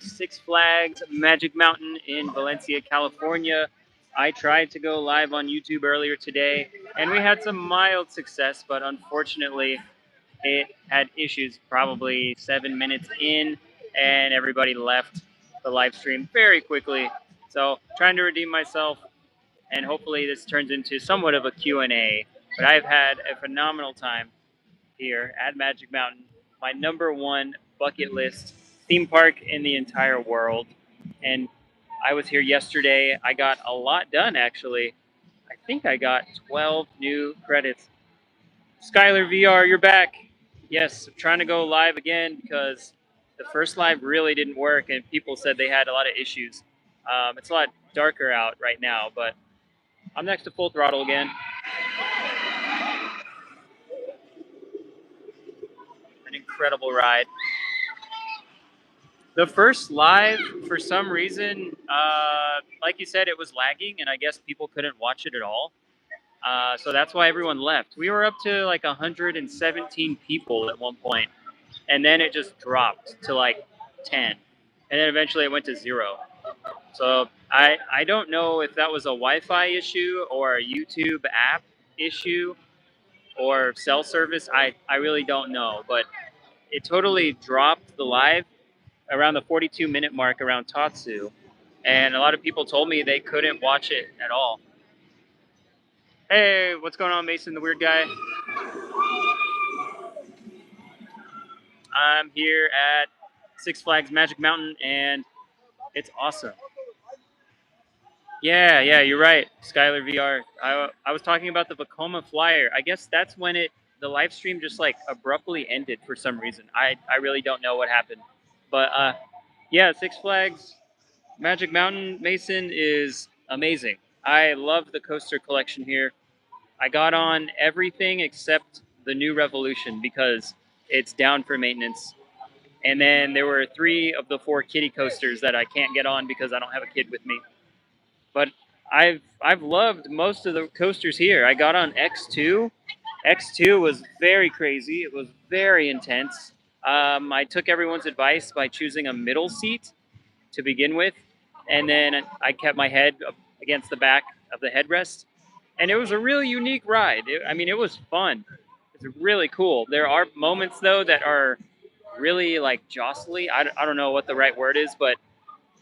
Six Flags Magic Mountain in Valencia, California. I tried to go live on YouTube earlier today, and we had some mild success, but unfortunately, it had issues probably 7 minutes in, and everybody left the live stream very quickly. So, trying to redeem myself, and hopefully this turns into somewhat of a Q&A. But I've had a phenomenal time here at Magic Mountain, my #1 bucket list theme park in the entire world. And I was here yesterday. I got a lot done, actually. I think I got 12 new credits. Skylar VR, you're back. Yes, I'm trying to go live again because the first live really didn't work and people said they had a lot of issues. It's a lot darker out right now, but I'm next to Full Throttle again. An incredible ride. The first live, for some reason, like you said, it was lagging, and I guess people couldn't watch it at all. So that's why everyone left. We were up to like 117 people at one point, and then it just dropped to like 10, and then eventually it went to 0. So I don't know if that was a Wi-Fi issue or a YouTube app issue or cell service. I really don't know, but it totally dropped the live around the 42-minute mark around Tatsu, and a lot of people told me they couldn't watch it at all. Hey, what's going on, Mason, the weird guy? I'm here at Six Flags Magic Mountain, and it's awesome. Yeah, you're right, Skylar VR. I was talking about the Vekoma Flyer. I guess that's when the live stream just like abruptly ended for some reason. I really don't know what happened, but yeah, Six Flags Magic Mountain, Mason, is amazing. I love the coaster collection here. I got on everything except the New Revolution because it's down for maintenance. And then there were 3 of the 4 kiddie coasters that I can't get on because I don't have a kid with me. But I've loved most of the coasters here. I got on X2. X2 was very crazy. It was very intense. I took everyone's advice by choosing a middle seat to begin with, and then I kept my head against the back of the headrest, and it was a really unique ride. It was fun. It's really cool. There are moments though that are really like jostly. I don't know what the right word is, but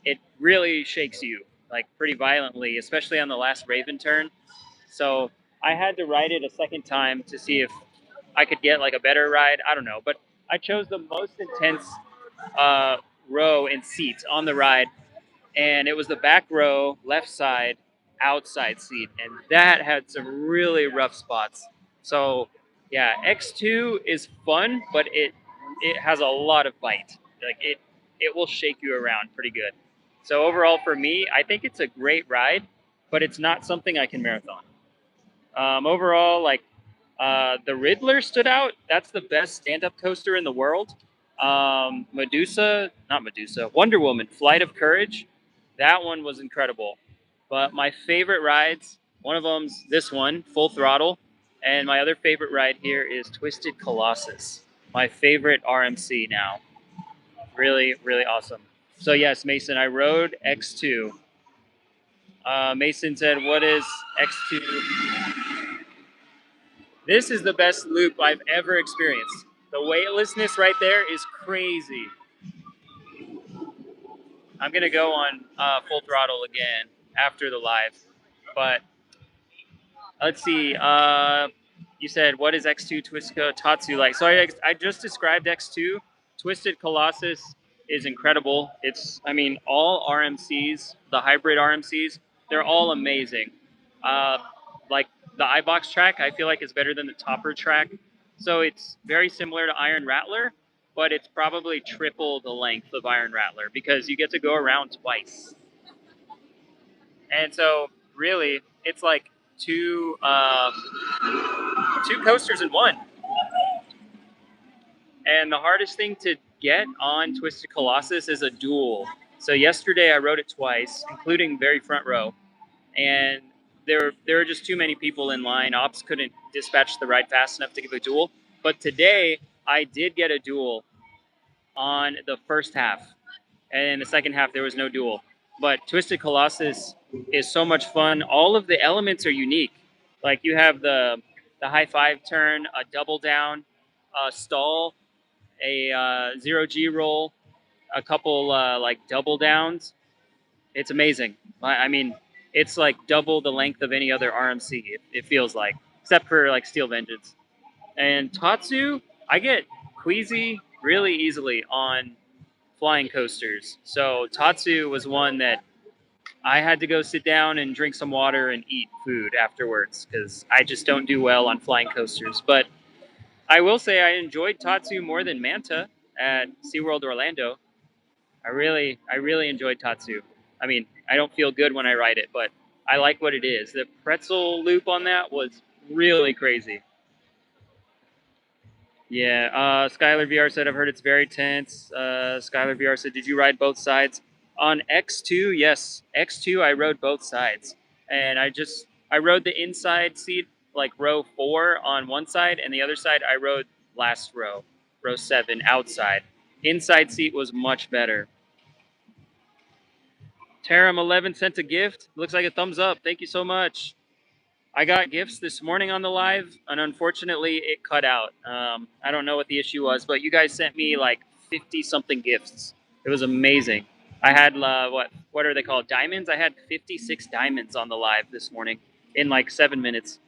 it really shakes you like pretty violently, especially on the last Raven turn. So I had to ride it a second time to see if I could get like a better ride. I don't know, but I chose the most intense row and seats on the ride, and it was the back row, left side, outside seat, and that had some really rough spots. So yeah, X2 is fun, but it has a lot of bite. Like it will shake you around pretty good. So overall, for me, I think it's a great ride, but it's not something I can marathon. Overall, like the Riddler stood out. That's the best stand-up coaster in the world. Wonder Woman, Flight of Courage. That one was incredible. But my favorite rides, one of them's this one, Full Throttle, and my other favorite ride here is Twisted Colossus. My favorite RMC now. Really, really awesome. So yes, Mason, I rode X2. Mason said, "What is X2?" This is the best loop I've ever experienced. The weightlessness right there is crazy. I'm going to go on Full Throttle again after the live. But let's see. You said, what is X2 Twisted Tatsu like? So I just described X2. Twisted Colossus is incredible. All RMCs, the hybrid RMCs, they're all amazing. Like the iBox track, I feel like is better than the Topper track. So it's very similar to Iron Rattler, but it's probably triple the length of Iron Rattler because you get to go around twice. And so really, it's like two coasters in one. And the hardest thing to get on Twisted Colossus is a duel. So yesterday I rode it twice, including very front row, and there were just too many people in line. Ops couldn't dispatch the ride fast enough to give a duel. But today I did get a duel on the first half, and in the second half there was no duel. But Twisted Colossus is so much fun. All of the elements are unique. Like you have the high five turn, a double down, a stall, a 0G roll, a couple like double downs. It's amazing. I mean, it's like double the length of any other RMC. It feels like, except for like Steel Vengeance and Tatsu. I get queasy really easily on flying coasters. So Tatsu was one that I had to go sit down and drink some water and eat food afterwards because I just don't do well on flying coasters. But I will say I enjoyed Tatsu more than Manta at SeaWorld Orlando. I really enjoyed Tatsu. I mean, I don't feel good when I ride it, but I like what it is. The pretzel loop on that was really crazy. Yeah, Skylar VR said, I've heard it's very tense. Skylar VR said, did you ride both sides? On X2, yes. X2, I rode both sides. And I rode the inside seat, like row 4 on one side, and the other side, I rode last row, row 7, outside. Inside seat was much better. Taram11 sent a gift. Looks like a thumbs up. Thank you so much. I got gifts this morning on the live, and unfortunately, it cut out. I don't know what the issue was, but you guys sent me like 50 something gifts. It was amazing. I had what are they called? Diamonds. I had 56 diamonds on the live this morning in like 7 minutes.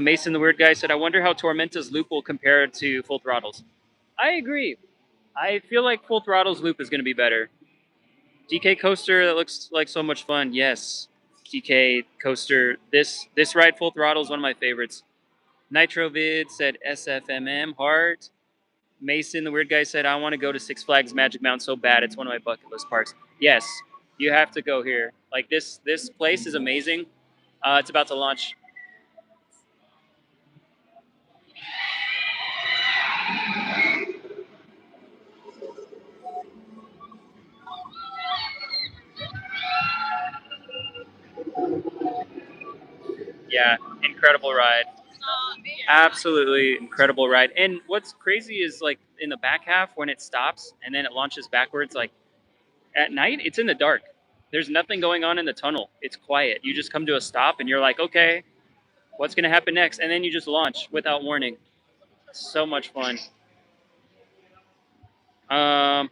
Mason, the weird guy, said, "I wonder how Tormenta's loop will compare to Full Throttle's." I agree. I feel like Full Throttle's loop is going to be better. DK coaster that looks like so much fun. Yes, DK coaster. This ride Full Throttle is one of my favorites. Nitrovid said SFMM heart. Mason, the weird guy, said I want to go to Six Flags Magic Mountain so bad. It's one of my bucket list parks. Yes, you have to go here. Like this place is amazing. It's about to launch. Yeah, incredible ride. Absolutely incredible ride. And what's crazy is like in the back half when it stops and then it launches backwards, like at night, it's in the dark. There's nothing going on in the tunnel. It's quiet. You just come to a stop and you're like, okay, what's going to happen next? And then you just launch without warning. So much fun. Um,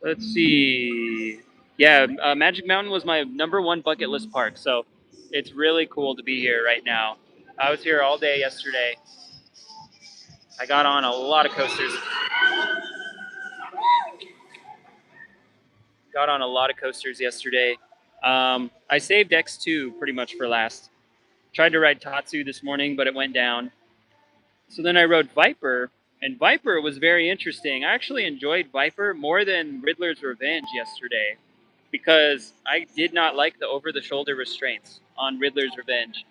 let's see. Yeah, Magic Mountain was my number one bucket list park. So it's really cool to be here right now. I was here all day yesterday. I got on a lot of coasters. Got on a lot of coasters yesterday. I saved X2 pretty much for last. Tried to ride Tatsu this morning, but it went down. So then I rode Viper, and Viper was very interesting. I actually enjoyed Viper more than Riddler's Revenge yesterday because I did not like the over-the-shoulder restraints on Riddler's Revenge.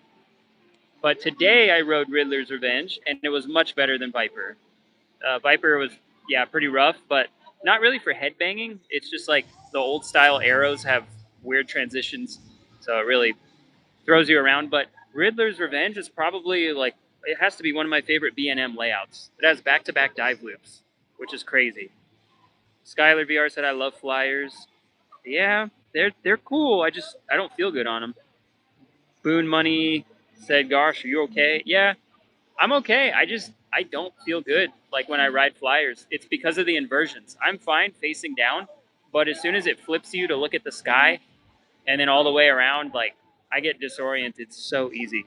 But today I rode Riddler's Revenge, and it was much better than Viper. Viper was, yeah, pretty rough, but not really for headbanging. It's just like the old style arrows have weird transitions, so it really throws you around. But Riddler's Revenge is probably like it has to be one of my favorite B&M layouts. It has back-to-back dive loops, which is crazy. Skylar VR said I love flyers. Yeah, they're cool. I don't feel good on them. Boone Money said, "Gosh, are you okay?" Yeah, I'm okay. I don't feel good like when I ride flyers. It's because of the inversions. I'm fine facing down, but as soon as it flips you to look at the sky and then all the way around, like I get disoriented so easy.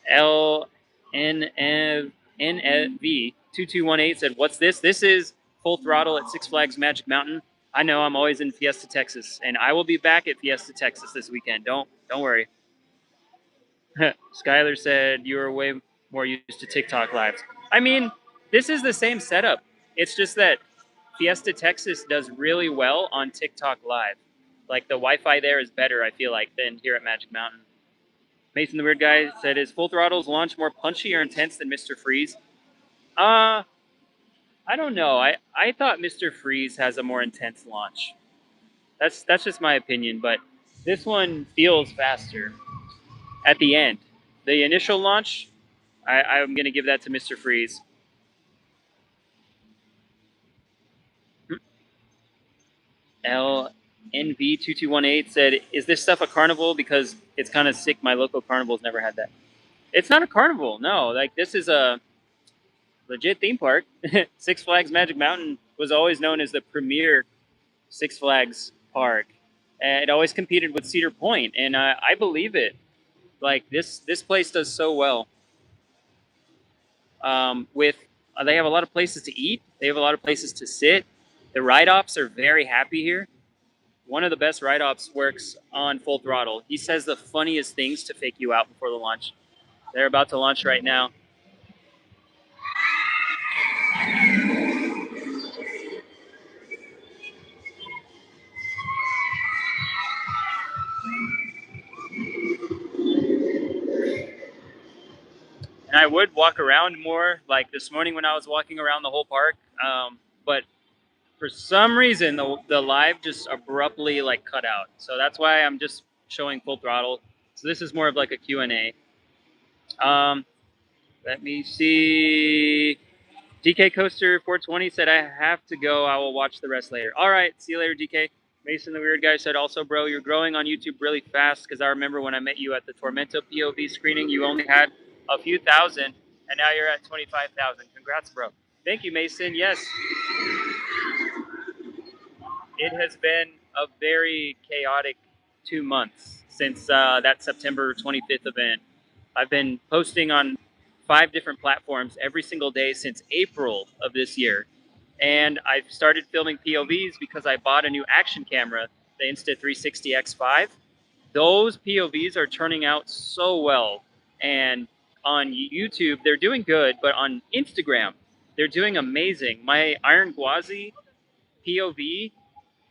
L N N V 2218 said, "What's this? This is Full Throttle at Six Flags Magic Mountain. I know I'm always in Fiesta, Texas, and I will be back at Fiesta, Texas this weekend. Don't worry." Skylar said you were way more used to TikTok lives. I mean, this is the same setup. It's just that Fiesta Texas does really well on TikTok live. Like the Wi-Fi there is better, I feel like, than here at Magic Mountain. Mason the Weird Guy said, "Is Full Throttle's launch more punchy or intense than Mr. Freeze?" Uh, I don't know. I thought Mr. Freeze has a more intense launch. That's just my opinion, but this one feels faster at the end. The initial launch, I'm gonna give that to Mr. Freeze. LNV2218 said, "Is this stuff a carnival? Because it's kind of sick. My local carnival's never had that." It's not a carnival, no. Like, this is a legit theme park. Six Flags Magic Mountain was always known as the premier Six Flags park. And it always competed with Cedar Point, and I believe it. Like, this place does so well. With They have a lot of places to eat. They have a lot of places to sit. The ride ops are very happy here. One of the best ride ops works on Full Throttle. He says the funniest things to fake you out before the launch. They're about to launch right now. And I would walk around more, like this morning when I was walking around the whole park. But for some reason, the live just abruptly like cut out. So that's why I'm just showing Full Throttle. So this is more of like a Q&A. Let me see. DK Coaster 420 said, "I have to go. I will watch the rest later." All right. See you later, DK. Mason the Weird Guy said, "Also, bro, you're growing on YouTube really fast because I remember when I met you at the Tormento POV screening, you only had a few thousand, and now you're at 25,000. Congrats, bro." Thank you, Mason. Yes. It has been a very chaotic 2 months since that September 25th event. I've been posting on 5 different platforms every single day since April of this year. And I've started filming POVs because I bought a new action camera, the Insta360 X5. Those POVs are turning out so well. And on YouTube, they're doing good, but on Instagram, they're doing amazing. My Iron Gwazi POV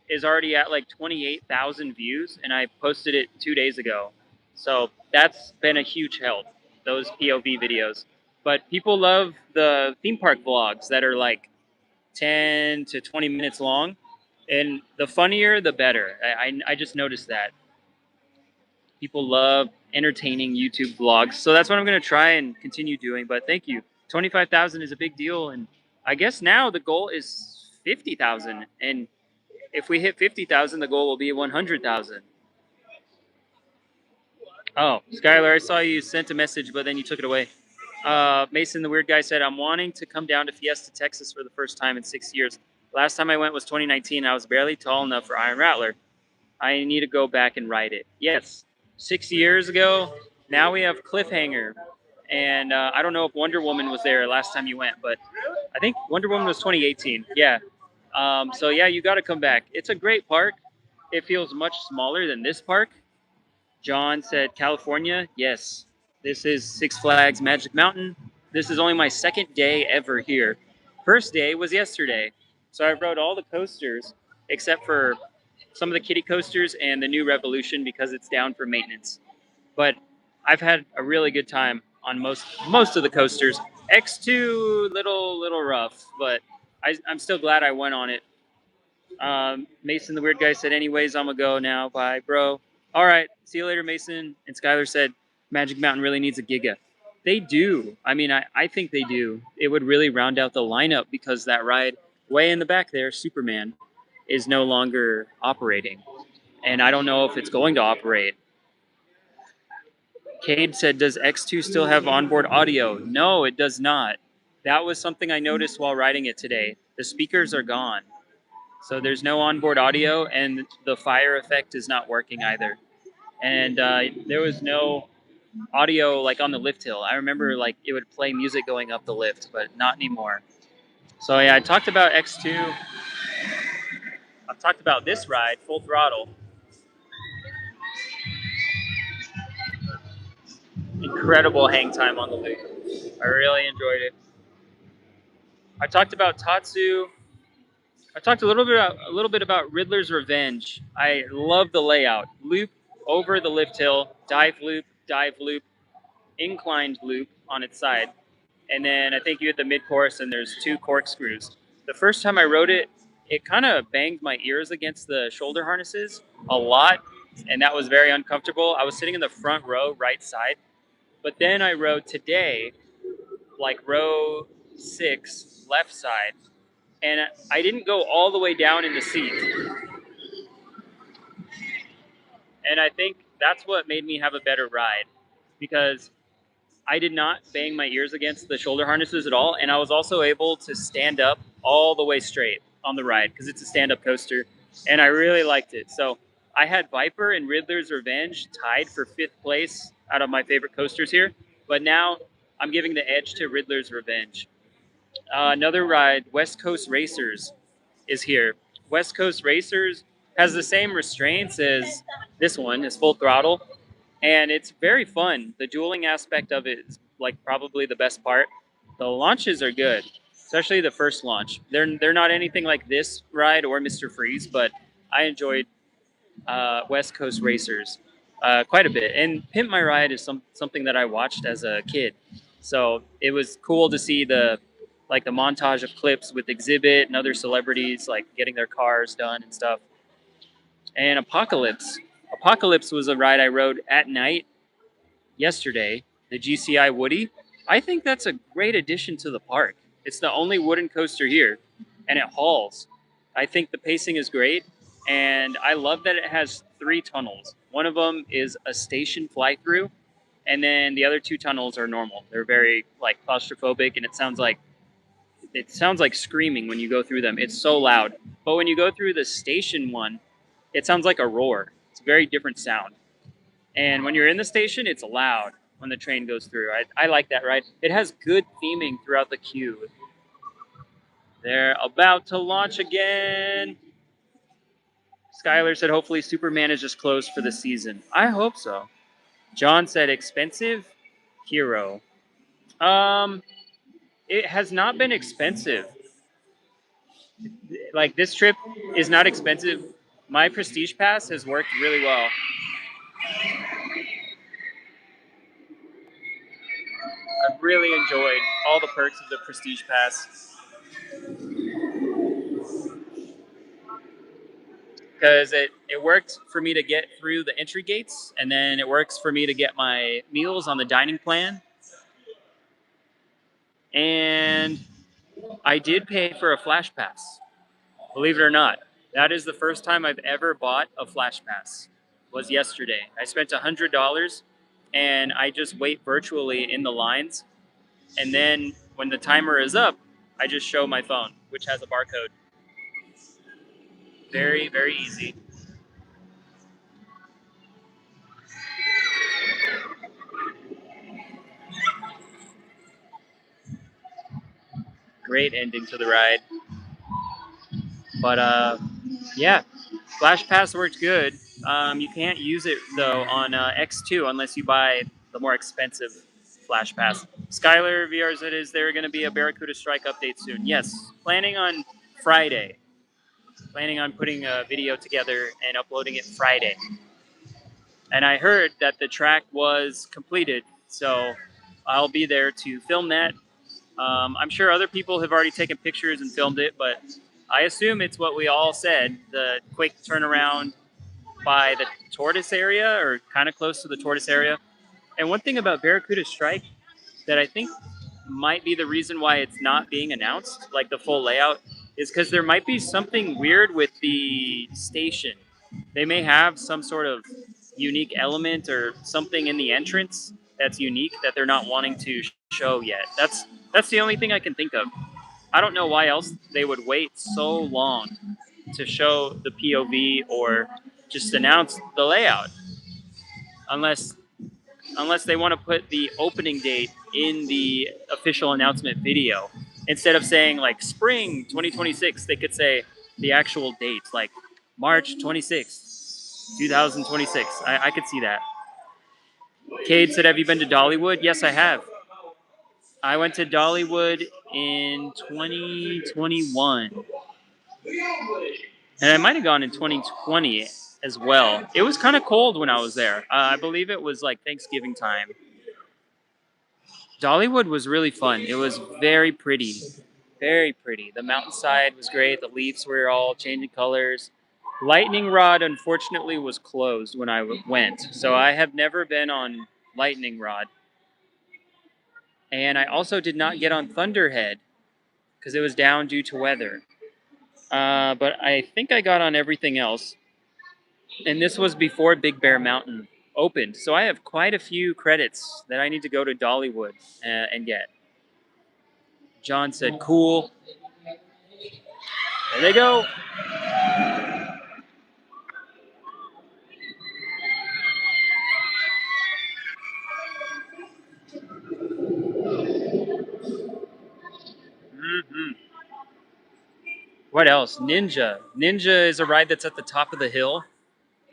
is already at like 28,000 views, and I posted it 2 days ago. So that's been a huge help, those POV videos. But people love the theme park vlogs that are like 10 to 20 minutes long. And the funnier, the better. I just noticed that. People love entertaining YouTube vlogs. So that's what I'm going to try and continue doing. But thank you. 25,000 is a big deal. And I guess now the goal is 50,000. And if we hit 50,000, the goal will be 100,000. Oh, Skylar, I saw you sent a message, but then you took it away. Mason, the Weird Guy, said, "I'm wanting to come down to Fiesta, Texas for the first time in 6 years. Last time I went was 2019. I was barely tall enough for Iron Rattler. I need to go back and ride it." Yes, 6 years ago. Now we have Cliffhanger. And I don't know if Wonder Woman was there last time you went, but I think Wonder Woman was 2018. Yeah. So, yeah, you got to come back. It's a great park. It feels much smaller than this park. John said, "California?" Yes. This is Six Flags Magic Mountain. This is only my second day ever here. First day was yesterday. So I rode all the coasters except for some of the kiddie coasters and the new Revolution because it's down for maintenance. But I've had a really good time on most of the coasters. X2, little rough, but I'm still glad I went on it. Mason, the Weird Guy, said, "Anyways, I'm gonna go now. Bye, bro." All right, see you later, Mason. And Skylar said, "Magic Mountain really needs a Giga." They do. I mean, I think they do. It would really round out the lineup because that ride way in the back there, Superman, is no longer operating. And I don't know if it's going to operate. Cade said, "Does X2 still have onboard audio?" No, it does not. That was something I noticed while riding it today. The speakers are gone. So there's no onboard audio, and the fire effect is not working either. And there was no audio like on the lift hill. I remember like it would play music going up the lift, but not anymore. So yeah, I talked about X2. I've talked about this ride, Full Throttle. Incredible hang time on the loop. I really enjoyed it. I talked about Tatsu. I talked a little bit about Riddler's Revenge. I love the layout. Loop over the lift hill, dive loop, inclined loop on its side. And then I think you hit the mid-course and there's 2 corkscrews. The first time I rode it, it kind of banged my ears against the shoulder harnesses a lot, and that was very uncomfortable. I was sitting in the front row, right side. But then I rode today, like row 6, left side, and I didn't go all the way down in the seat. And I think that's what made me have a better ride because I did not bang my ears against the shoulder harnesses at all. And I was also able to stand up all the way straight on the ride because it's a stand up coaster. And I really liked it. So I had Viper and Riddler's Revenge tied for fifth place out of my favorite coasters here. But now I'm giving the edge to Riddler's Revenge. Another ride, West Coast Racers, is here. West Coast Racers has the same restraints as this one, is full throttle, and it's very fun. The dueling aspect of it is like probably the best part. The launches are good, especially the first launch. They're not anything like this ride or Mr. Freeze, but I enjoyed West Coast Racers quite a bit. And Pimp My Ride is something that I watched as a kid, so it was cool to see the montage of clips with Exhibit and other celebrities like getting their cars done and stuff. And Apocalypse was a ride I rode at night yesterday, the GCI Woody. I think that's a great addition to the park. It's the only wooden coaster here, and it hauls. I think the pacing is great, and I love that it has three tunnels. One of them is a station fly through, and then the other two tunnels are normal. They're very like claustrophobic, and it sounds like screaming when you go through them. It's so loud. But when you go through the station one, it sounds like a roar. It's a very different sound. And when you're in the station, it's loud when the train goes through. I like that ride. It has good theming throughout the queue. They're about to launch again. Skylar said hopefully Superman is just closed for the season. I hope so. John said expensive hero. Um, it has not been expensive. Like this trip is not expensive. My Prestige Pass has worked really well. I've really enjoyed all the perks of the Prestige Pass because it worked for me to get through the entry gates, and then it works for me to get my meals on the dining plan. And I did pay for a Flash Pass, believe it or not. That is the first time I've ever bought a Flash Pass. Was yesterday. I spent $100, and I just wait virtually in the lines. And then when the timer is up, I just show my phone, which has a barcode. Very, very easy. Great ending to the ride. But yeah, Flash Pass worked good. You can't use it though on X2 unless you buy the more expensive Flash Pass. Skylar VRs it is there going to be a Barracuda Strike update soon? Yes, planning on Friday. Planning on putting a video together and uploading it Friday. And I heard that the track was completed, so I'll be there to film that. I'm sure other people have already taken pictures and filmed it, but I assume it's what we all said, the quick turnaround by the tortoise area or kind of close to the tortoise area. And one thing about Barracuda Strike that I think might be the reason why it's not being announced, like the full layout, is because there might be something weird with the station. They may have some sort of unique element or something in the entrance that's unique that they're not wanting to show yet. That's the only thing I can think of. I don't know why else they would wait so long to show the POV or just announce the layout, unless they want to put the opening date in the official announcement video. Instead of saying like spring 2026, they could say the actual date, like March 26th, 2026. I could see that. Cade said, have you been to Dollywood? Yes, I have. I went to Dollywood in 2021. And I might have gone in 2020 as well. It was kind of cold when I was there. I believe it was like Thanksgiving time. Dollywood was really fun. It was very pretty. Very pretty. The mountainside was great. The leaves were all changing colors. Lightning Rod, unfortunately, was closed when I went. So I have never been on Lightning Rod. And I also did not get on Thunderhead because it was down due to weather. But I think I got on everything else. And this was before Big Bear Mountain opened. So I have quite a few credits that I need to go to Dollywood and get. John said, cool. There they go. Mm-hmm. What else? Ninja. Ninja is a ride that's at the top of the hill.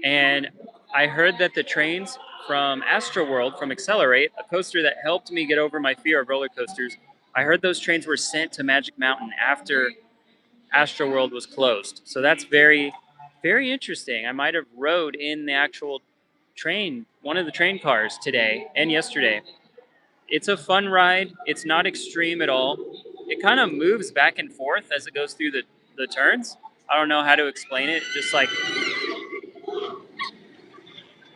And I heard that the trains from Astroworld, from Accelerate, a coaster that helped me get over my fear of roller coasters, I heard those trains were sent to Magic Mountain after Astroworld was closed. So that's very, very interesting. I might have rode in the actual train, one of the train cars today and yesterday. It's a fun ride. It's not extreme at all. It kind of moves back and forth as it goes through the turns. I don't know how to explain it. Just like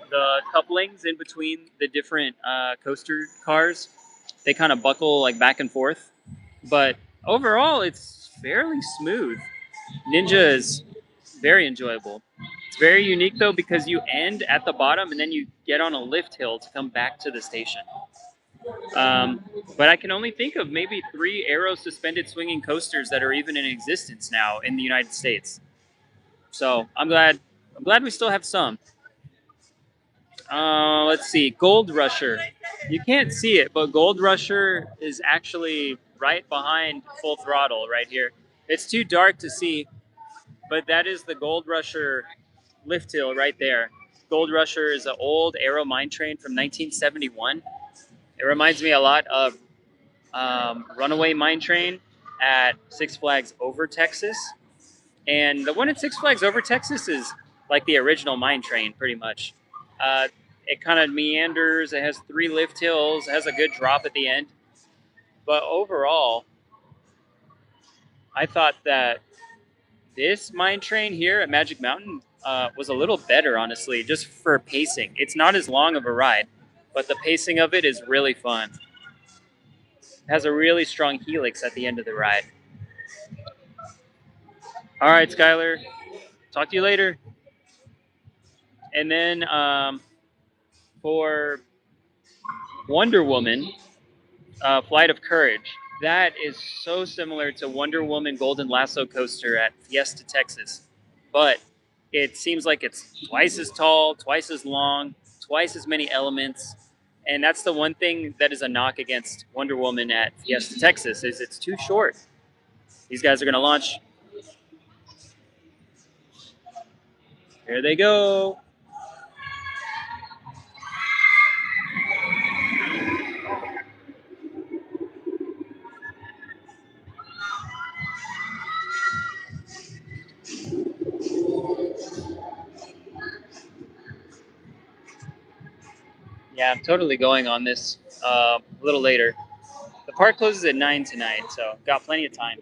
the couplings in between the different coaster cars, they kind of buckle like back and forth. But overall, it's fairly smooth. Ninja is very enjoyable. It's very unique though because you end at the bottom and then you get on a lift hill to come back to the station. Um, but I can only think of maybe 3 aero suspended swinging coasters that are even in existence now in the United States. So I'm glad. I'm glad we still have some. Let's see, Gold Rusher. You can't see it, but Gold Rusher is actually right behind Full Throttle right here. It's too dark to see, but that is the Gold Rusher lift hill right there. Gold Rusher is an old aero mine train from 1971. It reminds me a lot of Runaway Mine Train at Six Flags Over Texas. And the one at Six Flags Over Texas is like the original mine train, pretty much. It kind of meanders. It has 3 lift hills. It has a good drop at the end. But overall, I thought that this mine train here at Magic Mountain was a little better, honestly, just for pacing. It's not as long of a ride, but the pacing of it is really fun. It has a really strong helix at the end of the ride. All right, Skylar. Talk to you later. And then for Wonder Woman, Flight of Courage. That is so similar to Wonder Woman Golden Lasso Coaster at Fiesta, Texas. But it seems like it's twice as tall, twice as long, twice as many elements. And that's the one thing that is a knock against Wonder Woman at Fiesta, Texas, is it's too short. These guys are going to launch. Here they go. Yeah, I'm totally going on this a little later. The park closes at 9 tonight, so got plenty of time.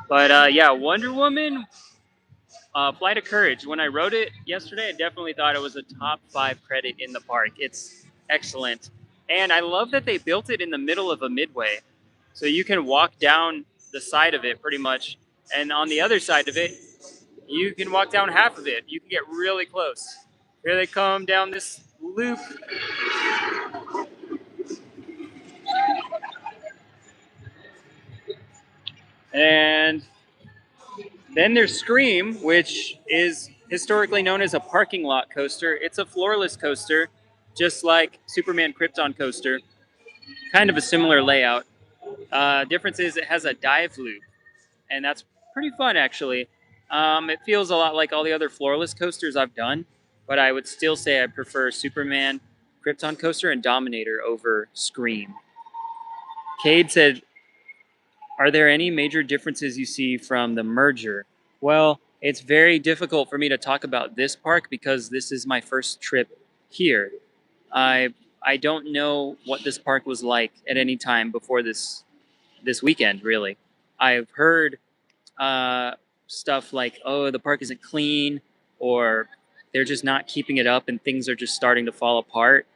But yeah, Wonder Woman, Flight of Courage. When I wrote it yesterday, I definitely thought it was a top 5 credit in the park. It's excellent. And I love that they built it in the middle of a midway. So you can walk down the side of it pretty much. And on the other side of it, you can walk down half of it. You can get really close. Here they come down this loop. And then there's Scream, which is historically known as a parking lot coaster. It's a floorless coaster, just like Superman Krypton coaster. Kind of a similar layout. Difference is it has a dive loop, and that's pretty fun actually. It feels a lot like all the other floorless coasters I've done, but I would still say I prefer Superman Krypton coaster and Dominator over Scream. Cade said, are there any major differences you see from the merger? Well, it's very difficult for me to talk about this park because this is my first trip here. I I don't know what this park was like at any time before this weekend. Really, I've heard uh, stuff like, "Oh, the park isn't clean," or "They're just not keeping it up, and things are just starting to fall apart."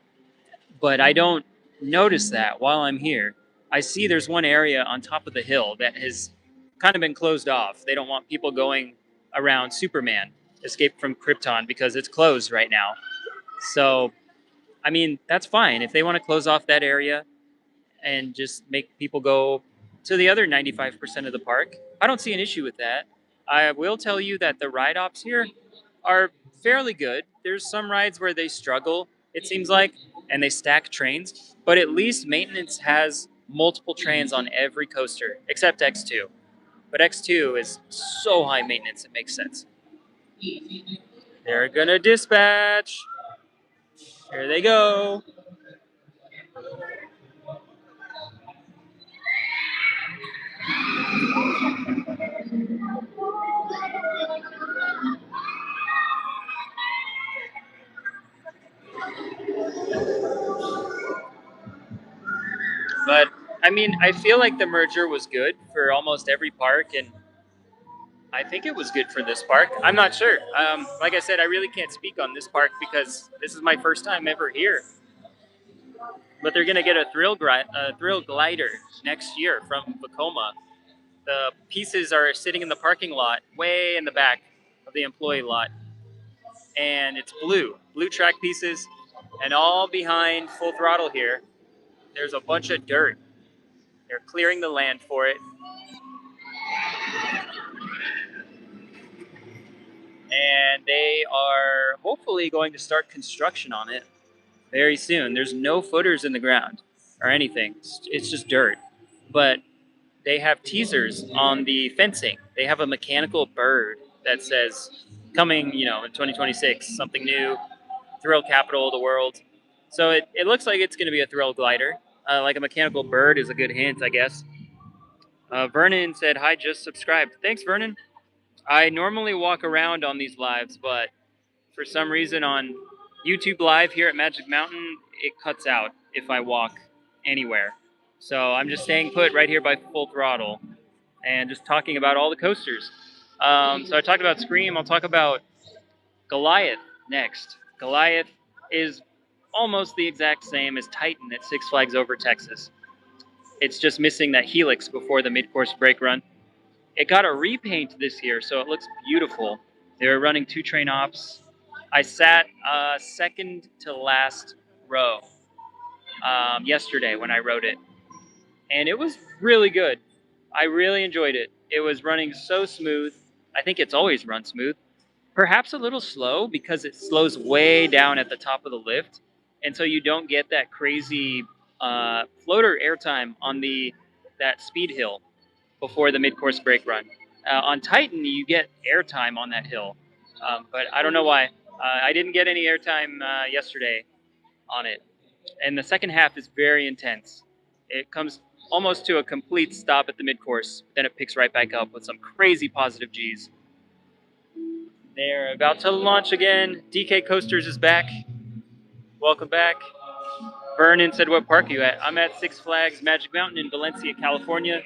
But I don't notice that while I'm here. I see there's one area on top of the hill that has kind of been closed off. They don't want people going around Superman, Escape from Krypton, because it's closed right now. So, I mean, that's fine. If they want to close off that area and just make people go to the other 95% of the park, I don't see an issue with that. I will tell you that the ride ops here are fairly good. There's some rides where they struggle, it seems like, and they stack trains, but at least maintenance has multiple trains on every coaster, except X2. But X2 is so high maintenance, it makes sense. They're gonna dispatch. Here they go. But I mean, I feel like the merger was good for almost every park, and I think it was good for this park. I'm not sure. Like I said, I really can't speak on this park because this is my first time ever here. But they're gonna get a thrill glider next year from Vekoma. The pieces are sitting in the parking lot, way in the back of the employee lot, and it's blue track pieces, and all behind Full Throttle here. There's a bunch of dirt. They're clearing the land for it, and they are hopefully going to start construction on it very soon. There's no footers in the ground or anything. It's just dirt. But they have teasers on the fencing. They have a mechanical bird that says coming, in 2026, something new, thrill capital of the world. So it looks like it's going to be a thrill glider. Like a mechanical bird is a good hint, I guess. Vernon said, "Hi, just subscribed." Thanks, Vernon. I normally walk around on these lives, but for some reason on YouTube Live here at Magic Mountain, it cuts out if I walk anywhere. So I'm just staying put right here by Full Throttle and just talking about all the coasters. So I talked about Scream. I'll talk about Goliath next. Goliath is almost the exact same as Titan at Six Flags Over Texas. It's just missing that helix before the mid-course brake run. It got a repaint this year, so it looks beautiful. They were running 2 train ops. I sat second to last row yesterday when I rode it, and it was really good. I really enjoyed it. It was running so smooth. I think it's always run smooth. Perhaps a little slow because it slows way down at the top of the lift, and so you don't get that crazy floater airtime on that speed hill before the mid-course brake run. On Titan, you get airtime on that hill, but I don't know why. I didn't get any airtime yesterday on it. And the second half is very intense. It comes almost to a complete stop at the mid-course, then it picks right back up with some crazy positive Gs. They're about to launch again. DK Coasters is back. Welcome back. Vernon said, "What park are you at?" I'm at Six Flags Magic Mountain in Valencia, California.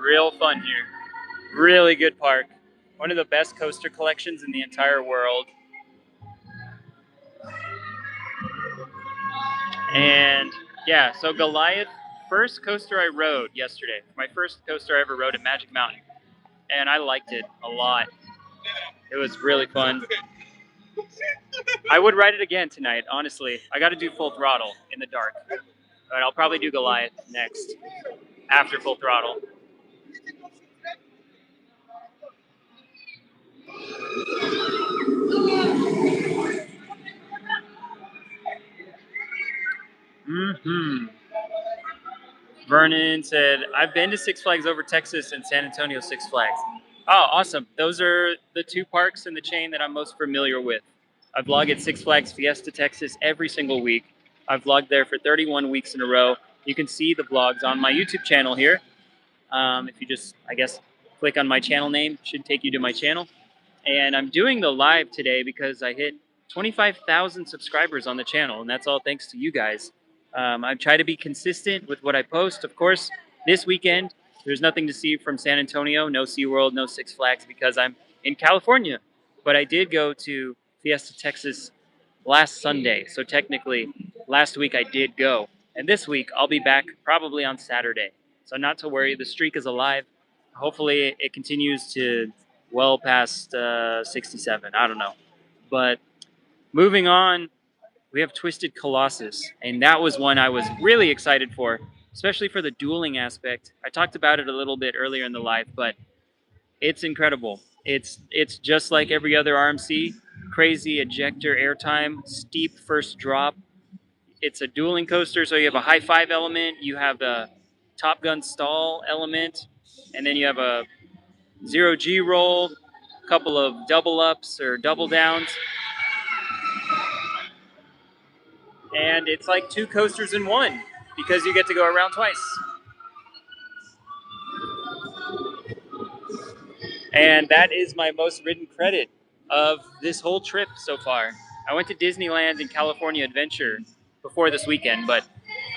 Real fun here. Really good park. One of the best coaster collections in the entire world. And yeah, so Goliath, first coaster I rode yesterday. My first coaster I ever rode at Magic Mountain. And I liked it a lot. It was really fun. I would ride it again tonight, honestly. I got to do Full Throttle in the dark. But I'll probably do Goliath next, after Full Throttle. Vernon said, "I've been to Six Flags Over Texas and San Antonio Six Flags." Oh, awesome. Those are the 2 parks in the chain that I'm most familiar with. I vlog at Six Flags Fiesta, Texas every single week. I've vlogged there for 31 weeks in a row. You can see the vlogs on my YouTube channel here. If you just, I guess, click on my channel name, it should take you to my channel. And I'm doing the live today because I hit 25,000 subscribers on the channel, and that's all thanks to you guys. I try to be consistent with what I post. Of course, this weekend, there's nothing to see from San Antonio, no SeaWorld, no Six Flags, because I'm in California. But I did go to Fiesta Texas last Sunday. So technically, last week I did go. And this week I'll be back probably on Saturday. So not to worry, the streak is alive. Hopefully it continues to well past 67. I don't know. But moving on, we have Twisted Colossus. And that was one I was really excited for, especially for the dueling aspect. I talked about it a little bit earlier in the live, but it's incredible. It's just like every other RMC. Crazy ejector airtime, steep first drop. It's a dueling coaster, so you have a high five element, you have a Top Gun stall element, and then you have a 0G roll, a couple of double ups or double downs. And it's like two coasters in one because you get to go around twice. And that is my most ridden credit of this whole trip so far. I went to Disneyland and California Adventure before this weekend, but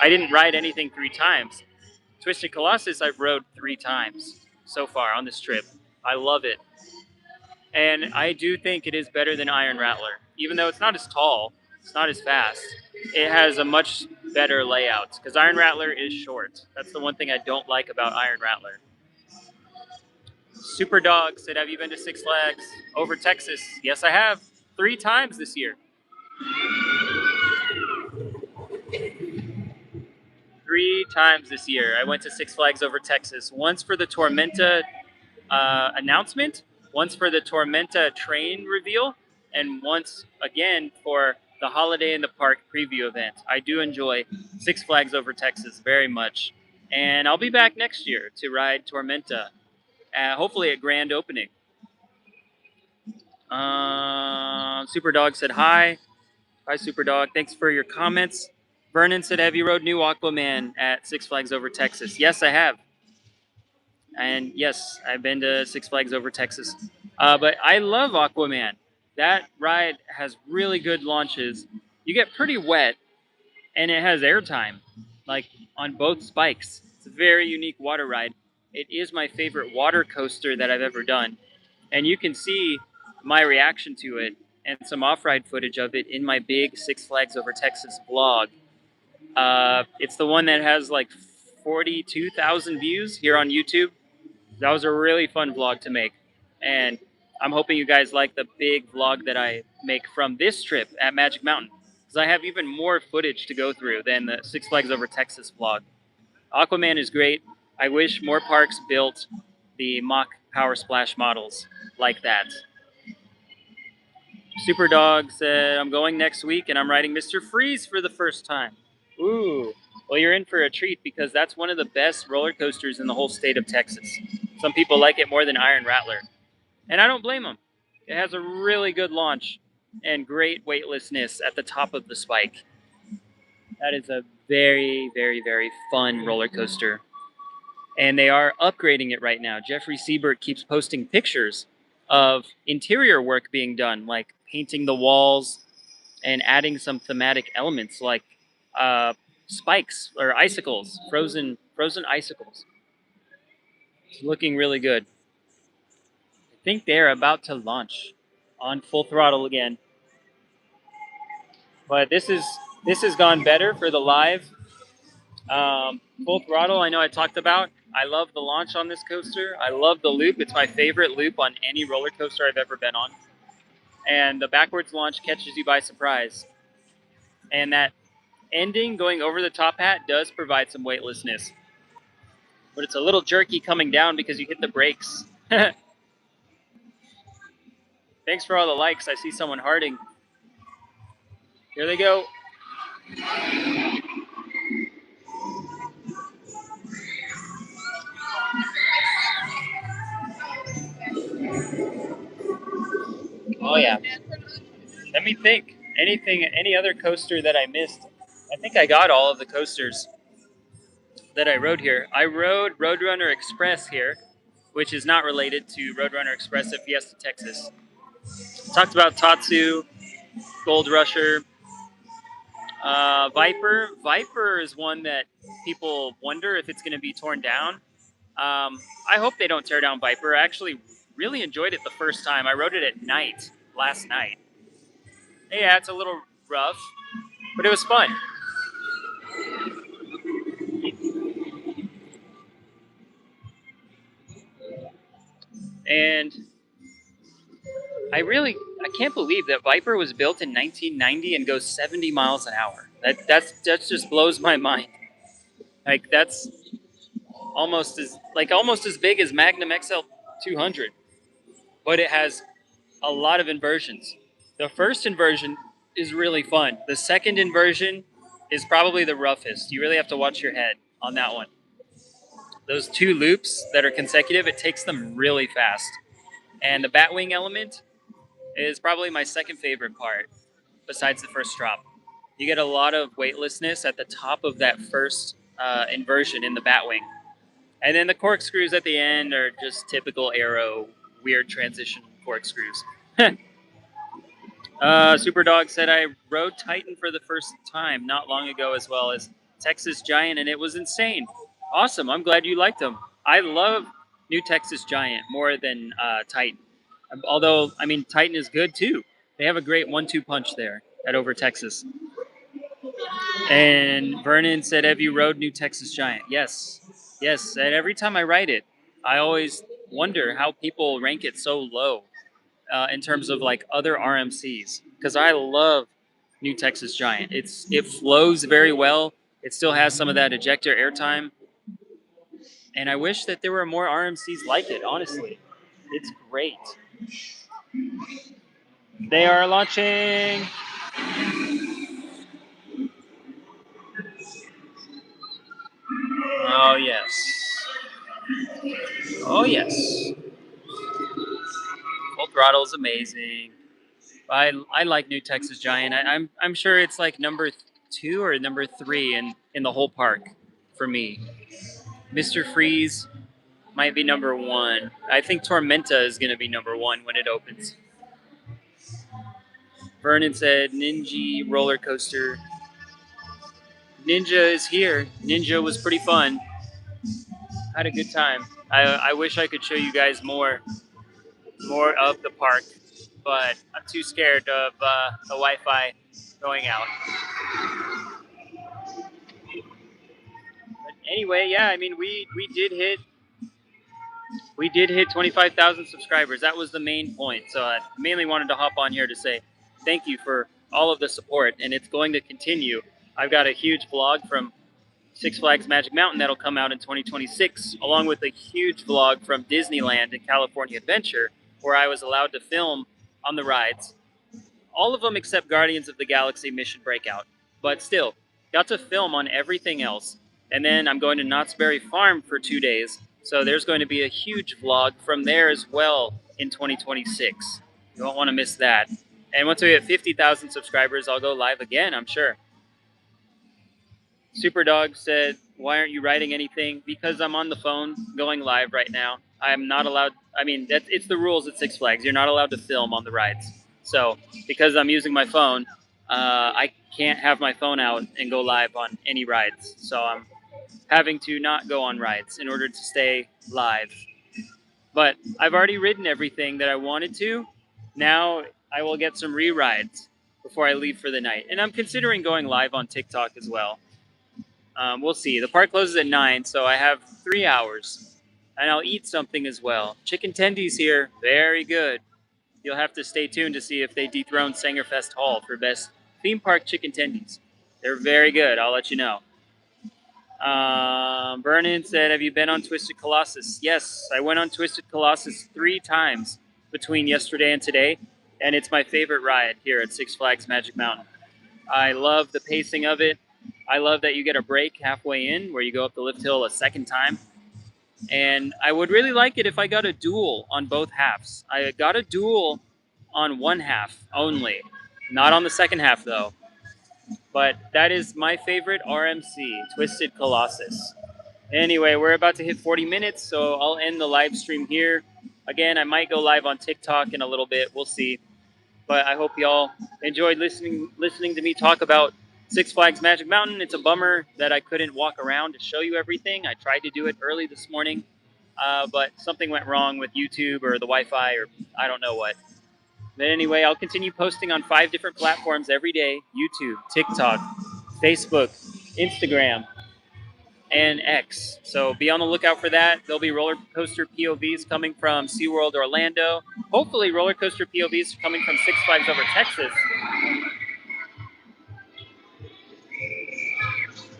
I didn't ride anything 3 times. Twisted Colossus, I've rode 3 times so far on this trip. I love it. And I do think it is better than Iron Rattler. Even though it's not as tall, it's not as fast, it has a much better layout because Iron Rattler is short. That's the one thing I don't like about Iron Rattler. Super Dog said, have you been to Six Flags over Texas? Yes, I have. 3 times this year. 3 times this year. I went to Six Flags over Texas. Once for the Tormenta announcement, once for the Tormenta train reveal, and once again for the Holiday in the Park preview event. I do enjoy Six Flags over Texas very much. And I'll be back next year to ride Tormenta, hopefully at grand opening. Super Dog said hi. Hi, Super Dog. Thanks for your comments. Vernon said, have you rode New Aquaman at Six Flags over Texas? Yes, I have. And yes, I've been to Six Flags over Texas. But I love Aquaman. That ride has really good launches. You get pretty wet, and it has airtime, like on both spikes. It's a very unique water ride. It is my favorite water coaster that I've ever done. And you can see my reaction to it and some off-ride footage of it in my big Six Flags over Texas vlog. It's the one that has like 42,000 views here on YouTube. That was a really fun vlog to make. And I'm hoping you guys like the big vlog that I make from this trip at Magic Mountain, because I have even more footage to go through than the Six Flags over Texas vlog. Aquaman is great. I wish more parks built the mock Power Splash models like that. Super Dog said, I'm going next week and I'm riding Mr. Freeze for the first time. Ooh, well, you're in for a treat because that's one of the best roller coasters in the whole state of Texas. Some people like it more than Iron Rattler, and I don't blame them. It has a really good launch and great weightlessness at the top of the spike. That is a very, very, very fun roller coaster. And they are upgrading it right now. Jeffrey Siebert keeps posting pictures of interior work being done, like painting the walls and adding some thematic elements like spikes or icicles, frozen icicles. It's looking really good. I think they're about to launch on full throttle again. But this has gone better for the live. Full throttle, I know I talked about. I love the launch on this coaster. I love the loop. It's my favorite loop on any roller coaster I've ever been on. And the backwards launch catches you by surprise. And that ending going over the top hat does provide some weightlessness. But it's a little jerky coming down because you hit the brakes. Thanks for all the likes. I see someone hearting. Here they go. Oh yeah. Let me think. Any other coaster that I missed? I think I got all of the coasters that I rode here. I rode Roadrunner Express here, which is not related to Roadrunner Express at Fiesta, Texas. Talked about Tatsu, Gold Rusher, Viper. Viper is one that people wonder if it's going to be torn down. I hope they don't tear down Viper. I actually really enjoyed it the first time. I rode it at night, last night. Yeah, it's a little rough, but it was fun. And I can't believe that Viper was built in 1990 and goes 70 miles an hour. That just blows my mind. Like that's almost as big as Magnum XL 200, but it has a lot of inversions. The first inversion is really fun. The second inversion is probably the roughest. You really have to watch your head on that one. Those two loops that are consecutive, it takes them really fast. And the batwing element is probably my second favorite part, besides the first drop. You get a lot of weightlessness at the top of that first inversion in the batwing. And then the corkscrews at the end are just typical Aero weird transition corkscrews. Superdog said I rode Titan for the first time not long ago, as well as Texas Giant, and it was insane. Awesome. I'm glad you liked them. I love New Texas Giant more than Titan. Although, I mean, Titan is good too. They have a great 1-2 punch there at Over Texas. And Vernon said, have you rode New Texas Giant? Yes. Yes. And every time I ride it, I always wonder how people rank it so low in terms of like other RMCs. Because I love New Texas Giant. It flows very well. It still has some of that ejector airtime. And I wish that there were more RMCs like it, honestly. It's great. They are launching. Oh, yes. Oh, yes. Full throttle is amazing. I like New Texas Giant. I'm sure it's like number 2 or number 3 in the whole park for me. Mr. Freeze might be number 1. I think Tormenta is going to be number 1 when it opens. Vernon said Ninja roller coaster. Ninja is here. Ninja was pretty fun. Had a good time. I wish I could show you guys more of the park, but I'm too scared of the Wi-Fi going out. But anyway, yeah, I mean we did hit 25,000 subscribers. That was the main point. So I mainly wanted to hop on here to say thank you for all of the support, and it's going to continue. I've got a huge vlog from Six Flags Magic Mountain that'll come out in 2026, along with a huge vlog from Disneyland and California Adventure, where I was allowed to film on the rides. All of them except Guardians of the Galaxy Mission Breakout. But still, got to film on everything else. And then I'm going to Knott's Berry Farm for 2 days. So there's going to be a huge vlog from there as well in 2026. You don't want to miss that. And once we hit 50,000 subscribers, I'll go live again, I'm sure. Superdog said, why aren't you writing anything? Because I'm on the phone going live right now. I'm not allowed, I mean, it's the rules at Six Flags. You're not allowed to film on the rides. So because I'm using my phone, I can't have my phone out and go live on any rides. So I'm having to not go on rides in order to stay live. But I've already ridden everything that I wanted to. Now I will get some re-rides before I leave for the night. And I'm considering going live on TikTok as well. We'll see. The park closes at 9, so I have 3 hours. And I'll eat something as well. Chicken tendies here. Very good. You'll have to stay tuned to see if they dethrone Sangerfest Hall for best theme park chicken tendies. They're very good. I'll let you know. Vernon said, have you been on Twisted Colossus? Yes, I went on Twisted Colossus 3 times between yesterday and today, and it's my favorite ride here at Six Flags Magic Mountain. I love the pacing of it. I love that you get a break halfway in where you go up the lift hill a second time. And I would really like it if I got a duel on both halves. I got a duel on one half only, not on the second half though. But that is my favorite RMC, Twisted Colossus. Anyway, we're about to hit 40 minutes, so I'll end the live stream here. Again, I might go live on TikTok in a little bit. We'll see. But I hope y'all enjoyed listening to me talk about Six Flags Magic Mountain. It's a bummer that I couldn't walk around to show you everything. I tried to do it early this morning, but something went wrong with YouTube or the Wi-Fi or I don't know what. But anyway, I'll continue posting on 5 different platforms every day: YouTube, TikTok, Facebook, Instagram, and X. So be on the lookout for that. There'll be roller coaster POVs coming from SeaWorld Orlando. Hopefully, roller coaster POVs coming from Six Flags Over Texas.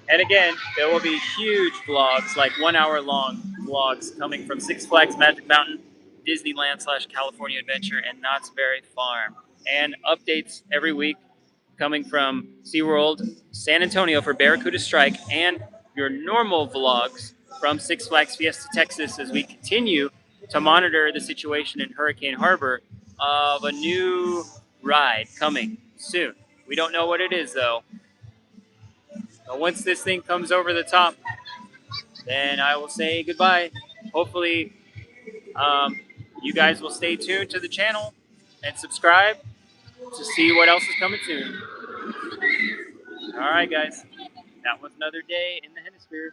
And again, there will be huge vlogs, like 1 hour long vlogs coming from Six Flags Magic Mountain, Disneyland / California Adventure, and Knott's Berry Farm. And updates every week coming from SeaWorld San Antonio for Barracuda Strike, and your normal vlogs from Six Flags Fiesta Texas as we continue to monitor the situation in Hurricane Harbor of a new ride coming soon. We don't know what it is, though. But once this thing comes over the top, then I will say goodbye. Hopefully, you guys will stay tuned to the channel and subscribe to see what else is coming soon. All right, guys. That was another day in the Hennisphere.